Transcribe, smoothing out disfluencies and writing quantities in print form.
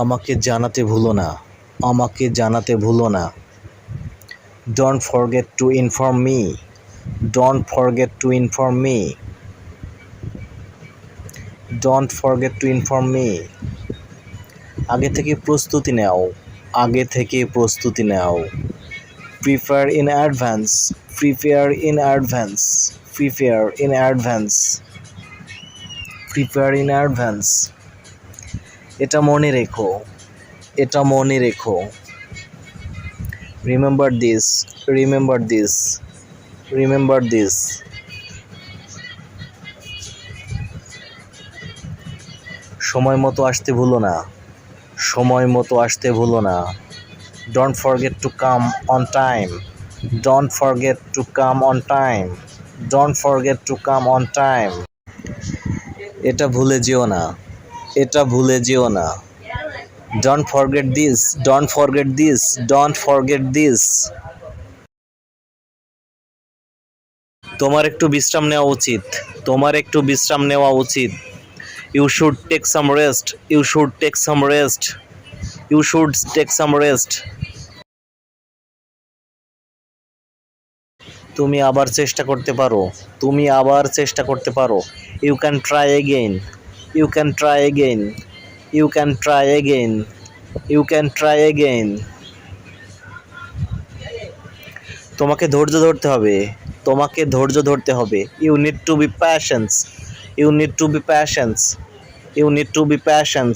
আমাকে জানাতে ভুলো না, আমাকে জানাতে ভুলো না। Don't forget to inform me, don't forget to inform me, don't forget to inform me. আগে থেকে প্রস্তুতি নাও, আগে থেকে প্রস্তুতি নাও। Prepare in advance, prepare in advance, prepare in advance, prepare in advance. এটা মনে রেখো, এটা মনে রেখো। Remember this, remember this, remember this. সময় মতো আসতে ভুলো না, সময় মতো আসতে ভুলো না। Don't forget to come on time, don't forget to come on time, don't forget to come on time. এটা ভুলে যেও না, এটা ভুলে যেও না। Don't forget this, don't forget this, don't forget this. তোমার একটু বিশ্রাম নেওয়া উচিত, তোমার একটু বিশ্রাম নেওয়া উচিত। You should take some rest, you should take some rest, you should take some rest. তুমি আবার চেষ্টা করতে পারো, তুমি আবার চেষ্টা করতে পারো। You can try again, you can try again, you can try again, you can try again. তোমাকে ধৈর্য ধরতে হবে, তোমাকে ধৈর্য ধরতে হবে। You need to be patience, you need to be patience, you need to be patience.